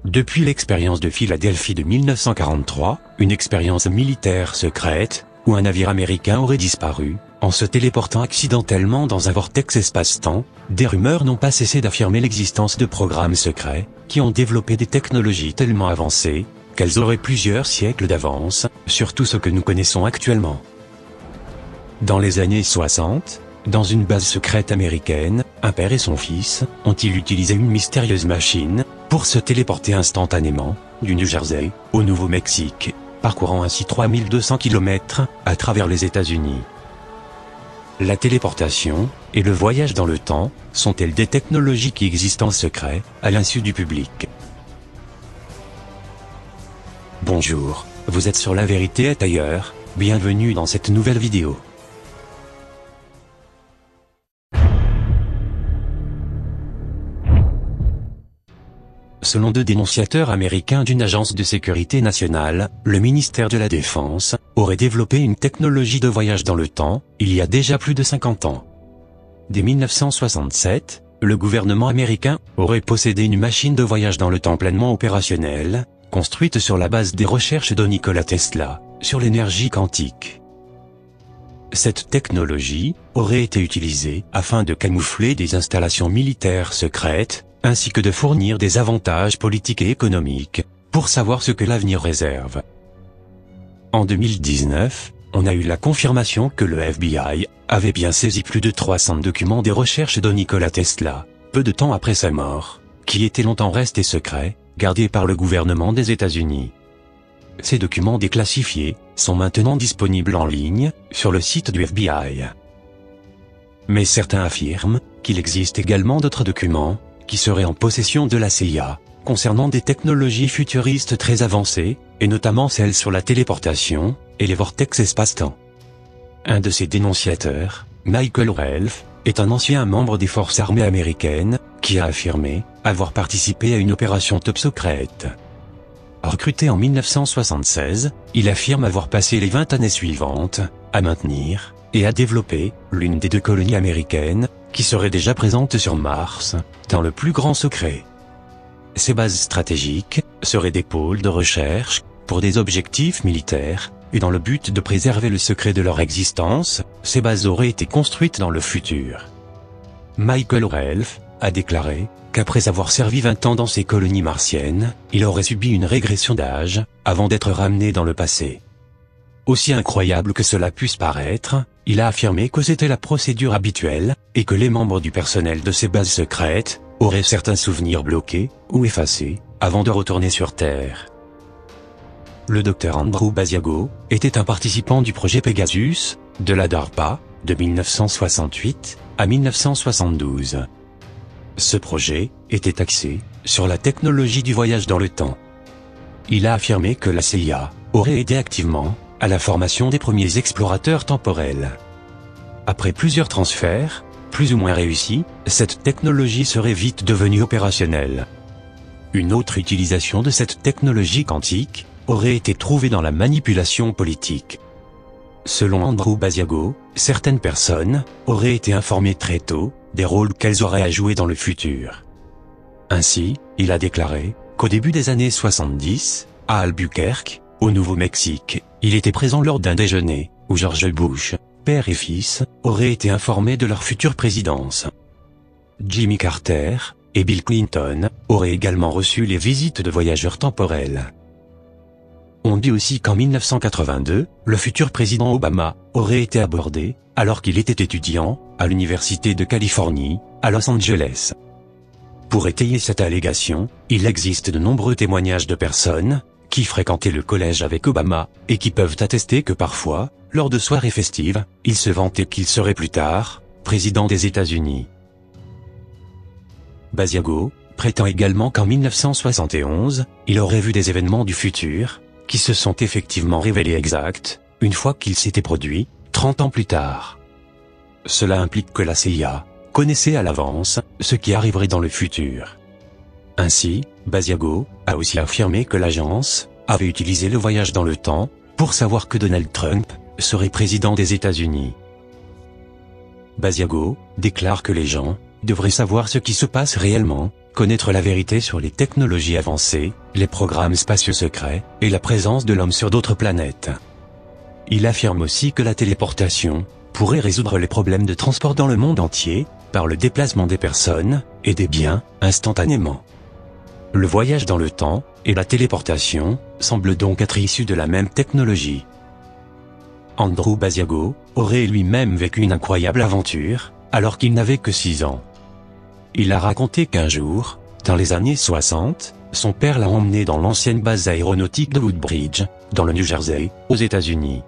Depuis l'expérience de Philadelphie de 1943, une expérience militaire secrète, où un navire américain aurait disparu, en se téléportant accidentellement dans un vortex espace-temps, des rumeurs n'ont pas cessé d'affirmer l'existence de programmes secrets, qui ont développé des technologies tellement avancées, qu'elles auraient plusieurs siècles d'avance, sur tout ce que nous connaissons actuellement. Dans les années 60, dans une base secrète américaine, un père et son fils ont-ils utilisé une mystérieuse machine pour se téléporter instantanément du New Jersey au Nouveau-Mexique, parcourant ainsi 3200 km à travers les États-Unis. La téléportation et le voyage dans le temps sont-elles des technologies qui existent en secret, à l'insu du public? Bonjour, vous êtes sur La Vérité est ailleurs, bienvenue dans cette nouvelle vidéo. Selon deux dénonciateurs américains d'une agence de sécurité nationale, le ministère de la Défense aurait développé une technologie de voyage dans le temps, il y a déjà plus de 50 ans. Dès 1967, le gouvernement américain aurait possédé une machine de voyage dans le temps pleinement opérationnelle, construite sur la base des recherches de Nikola Tesla, sur l'énergie quantique. Cette technologie aurait été utilisée afin de camoufler des installations militaires secrètes, ainsi que de fournir des avantages politiques et économiques, pour savoir ce que l'avenir réserve. En 2019, on a eu la confirmation que le FBI avait bien saisi plus de 300 documents des recherches de Nikola Tesla, peu de temps après sa mort, qui étaient longtemps restés secrets, gardés par le gouvernement des États-Unis. Ces documents déclassifiés sont maintenant disponibles en ligne, sur le site du FBI. Mais certains affirment qu'il existe également d'autres documents, qui seraient en possession de la CIA, concernant des technologies futuristes très avancées, et notamment celles sur la téléportation, et les vortex espace-temps. Un de ces dénonciateurs, Michael Ralph, est un ancien membre des forces armées américaines, qui a affirmé avoir participé à une opération top secrète. Recruté en 1976, il affirme avoir passé les 20 années suivantes, à maintenir, et à développer, l'une des deux colonies américaines, qui serait déjà présente sur Mars, dans le plus grand secret. Ces bases stratégiques seraient des pôles de recherche, pour des objectifs militaires, et dans le but de préserver le secret de leur existence, ces bases auraient été construites dans le futur. Michael Ralph a déclaré qu'après avoir servi 20 ans dans ces colonies martiennes, il aurait subi une régression d'âge, avant d'être ramené dans le passé. Aussi incroyable que cela puisse paraître, il a affirmé que c'était la procédure habituelle, et que les membres du personnel de ces bases secrètes auraient certains souvenirs bloqués, ou effacés, avant de retourner sur Terre. Le Dr Andrew Basiago était un participant du projet Pegasus, de la DARPA, de 1968 à 1972. Ce projet était axé sur la technologie du voyage dans le temps. Il a affirmé que la CIA aurait aidé activement à la formation des premiers explorateurs temporels. Après plusieurs transferts, plus ou moins réussis, cette technologie serait vite devenue opérationnelle. Une autre utilisation de cette technologie quantique aurait été trouvée dans la manipulation politique. Selon Andrew Basiago, certaines personnes auraient été informées très tôt des rôles qu'elles auraient à jouer dans le futur. Ainsi, il a déclaré qu'au début des années 70, à Albuquerque, au Nouveau-Mexique, il était présent lors d'un déjeuner, où George Bush, père et fils, auraient été informés de leur future présidence. Jimmy Carter et Bill Clinton auraient également reçu les visites de voyageurs temporels. On dit aussi qu'en 1982, le futur président Obama aurait été abordé, alors qu'il était étudiant, à l'Université de Californie, à Los Angeles. Pour étayer cette allégation, il existe de nombreux témoignages de personnes qui fréquentaient le collège avec Obama, et qui peuvent attester que parfois, lors de soirées festives, il se vantait qu'il serait plus tard président des États-Unis. Basiago prétend également qu'en 1971, il aurait vu des événements du futur, qui se sont effectivement révélés exacts, une fois qu'ils s'étaient produits, 30 ans plus tard. Cela implique que la CIA connaissait à l'avance ce qui arriverait dans le futur. Ainsi, Basiago a aussi affirmé que l'agence avait utilisé le voyage dans le temps pour savoir que Donald Trump serait président des États-Unis. Basiago déclare que les gens devrait savoir ce qui se passe réellement, connaître la vérité sur les technologies avancées, les programmes spatiaux secrets, et la présence de l'homme sur d'autres planètes. Il affirme aussi que la téléportation pourrait résoudre les problèmes de transport dans le monde entier, par le déplacement des personnes et des biens, instantanément. Le voyage dans le temps et la téléportation semblent donc être issus de la même technologie. Andrew Basiago aurait lui-même vécu une incroyable aventure, alors qu'il n'avait que 6 ans. Il a raconté qu'un jour, dans les années 60, son père l'a emmené dans l'ancienne base aéronautique de Woodbridge, dans le New Jersey, aux États-Unis.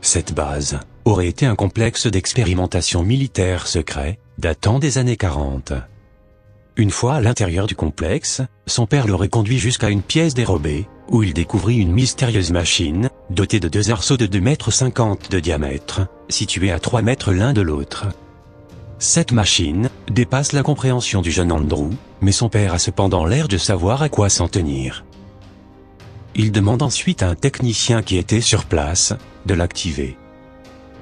Cette base aurait été un complexe d'expérimentation militaire secret, datant des années 40. Une fois à l'intérieur du complexe, son père l'aurait conduit jusqu'à une pièce dérobée, où il découvrit une mystérieuse machine, dotée de 2 arceaux de 2,50 m de diamètre, situés à 3 mètres l'un de l'autre. Cette machine dépasse la compréhension du jeune Andrew, mais son père a cependant l'air de savoir à quoi s'en tenir. Il demande ensuite à un technicien qui était sur place, de l'activer.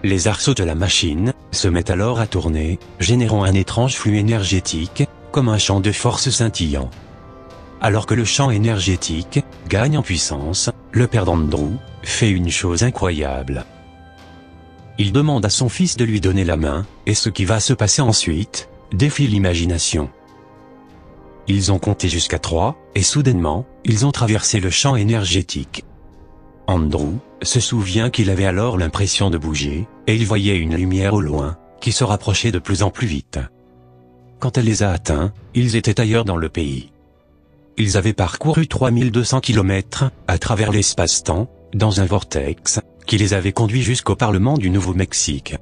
Les arceaux de la machine se mettent alors à tourner, générant un étrange flux énergétique, comme un champ de force scintillant. Alors que le champ énergétique gagne en puissance, le père d'Andrew fait une chose incroyable. Il demande à son fils de lui donner la main, et ce qui va se passer ensuite défie l'imagination. Ils ont compté jusqu'à 3, et soudainement, ils ont traversé le champ énergétique. Andrew se souvient qu'il avait alors l'impression de bouger, et il voyait une lumière au loin, qui se rapprochait de plus en plus vite. Quand elle les a atteints, ils étaient ailleurs dans le pays. Ils avaient parcouru 3200 km, à travers l'espace-temps, dans un vortex, qui les avait conduits jusqu'au Parlement du Nouveau-Mexique.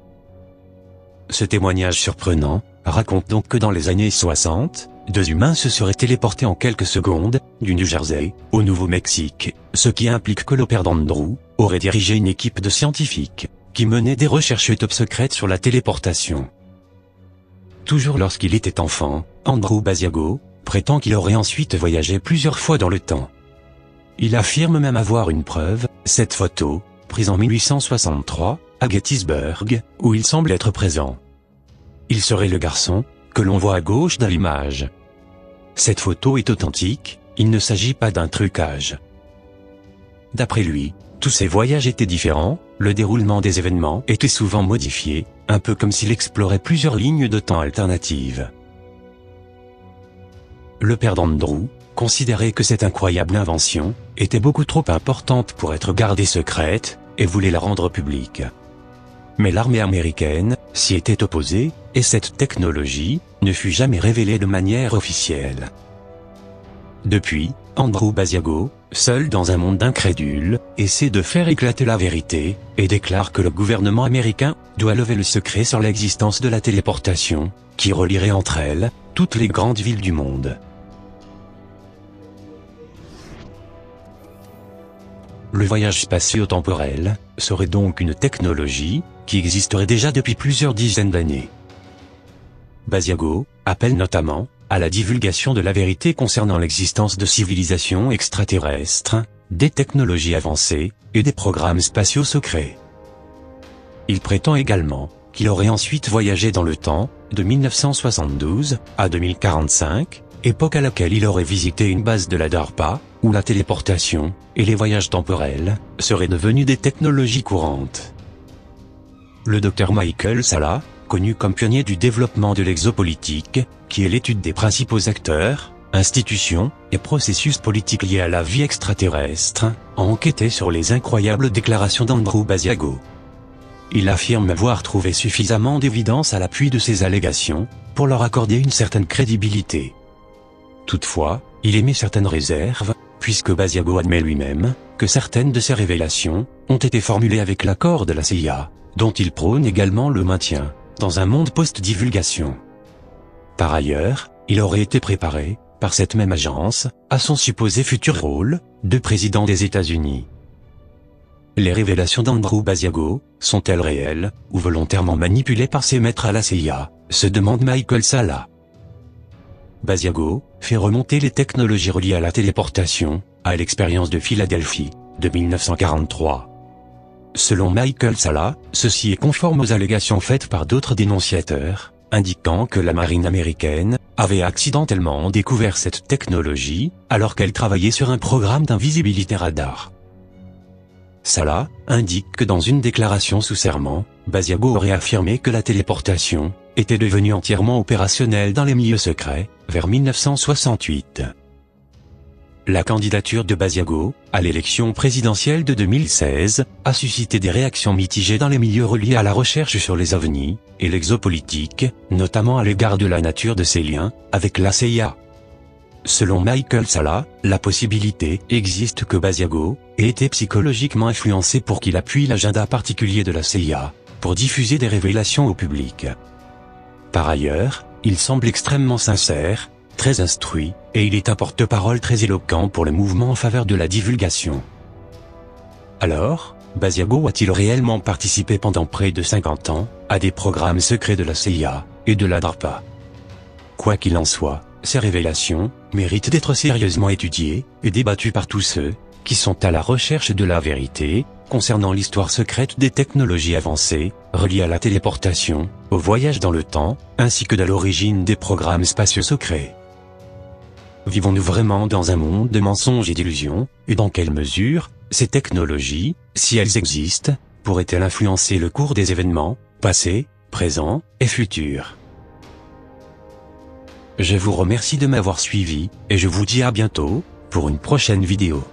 Ce témoignage surprenant raconte donc que dans les années 60, 2 humains se seraient téléportés en quelques secondes, du New Jersey au Nouveau-Mexique, ce qui implique que le père d'Andrew aurait dirigé une équipe de scientifiques qui menait des recherches top secrètes sur la téléportation. Toujours lorsqu'il était enfant, Andrew Basiago prétend qu'il aurait ensuite voyagé plusieurs fois dans le temps. Il affirme même avoir une preuve, cette photo, prise en 1863, à Gettysburg, où il semble être présent. Il serait le garçon que l'on voit à gauche dans l'image. Cette photo est authentique, il ne s'agit pas d'un trucage. D'après lui, tous ces voyages étaient différents, le déroulement des événements était souvent modifié, un peu comme s'il explorait plusieurs lignes de temps alternatives. Le père d'Andrew considérait que cette incroyable invention était beaucoup trop importante pour être gardée secrète, et voulait la rendre publique. Mais l'armée américaine s'y était opposée, et cette technologie ne fut jamais révélée de manière officielle. Depuis, Andrew Basiago, seul dans un monde incrédule, essaie de faire éclater la vérité, et déclare que le gouvernement américain doit lever le secret sur l'existence de la téléportation, qui relierait entre elles toutes les grandes villes du monde. Le voyage spatio-temporel serait donc une technologie qui existerait déjà depuis plusieurs dizaines d'années. Basiago appelle notamment à la divulgation de la vérité concernant l'existence de civilisations extraterrestres, des technologies avancées et des programmes spatiaux secrets. Il prétend également qu'il aurait ensuite voyagé dans le temps, de 1972 à 2045, époque à laquelle il aurait visité une base de la DARPA, où la téléportation et les voyages temporels seraient devenus des technologies courantes. Le Dr Michael Salla, connu comme pionnier du développement de l'exopolitique, qui est l'étude des principaux acteurs, institutions et processus politiques liés à la vie extraterrestre, a enquêté sur les incroyables déclarations d'Andrew Basiago. Il affirme avoir trouvé suffisamment d'évidence à l'appui de ces allégations, pour leur accorder une certaine crédibilité. Toutefois, il émet certaines réserves, puisque Basiago admet lui-même que certaines de ces révélations ont été formulées avec l'accord de la CIA, dont il prône également le maintien, dans un monde post-divulgation. Par ailleurs, il aurait été préparé, par cette même agence, à son supposé futur rôle de président des États-Unis. Les révélations d'Andrew Basiago sont-elles réelles, ou volontairement manipulées par ses maîtres à la CIA, se demande Michael Salla. Basiago fait remonter les technologies reliées à la téléportation à l'expérience de Philadelphie, de 1943. Selon Michael Salla, ceci est conforme aux allégations faites par d'autres dénonciateurs, indiquant que la marine américaine avait accidentellement découvert cette technologie, alors qu'elle travaillait sur un programme d'invisibilité radar. Salah indique que dans une déclaration sous serment, Basiago aurait affirmé que la téléportation était devenue entièrement opérationnelle dans les milieux secrets, vers 1968. La candidature de Basiago, à l'élection présidentielle de 2016, a suscité des réactions mitigées dans les milieux reliés à la recherche sur les ovnis et l'exopolitique, notamment à l'égard de la nature de ses liens avec la CIA. Selon Michael Salah, la possibilité existe que Basiago ait été psychologiquement influencé pour qu'il appuie l'agenda particulier de la CIA, pour diffuser des révélations au public. Par ailleurs, il semble extrêmement sincère, très instruit, et il est un porte-parole très éloquent pour le mouvement en faveur de la divulgation. Alors, Basiago a-t-il réellement participé pendant près de 50 ans, à des programmes secrets de la CIA, et de la DARPA? Quoi qu'il en soit, ces révélations méritent d'être sérieusement étudiées, et débattues par tous ceux qui sont à la recherche de la vérité, concernant l'histoire secrète des technologies avancées, reliées à la téléportation, au voyage dans le temps, ainsi que de l'origine des programmes spatiaux secrets. Vivons-nous vraiment dans un monde de mensonges et d'illusions, et dans quelle mesure ces technologies, si elles existent, pourraient-elles influencer le cours des événements, passés, présents et futurs? Je vous remercie de m'avoir suivi, et je vous dis à bientôt, pour une prochaine vidéo.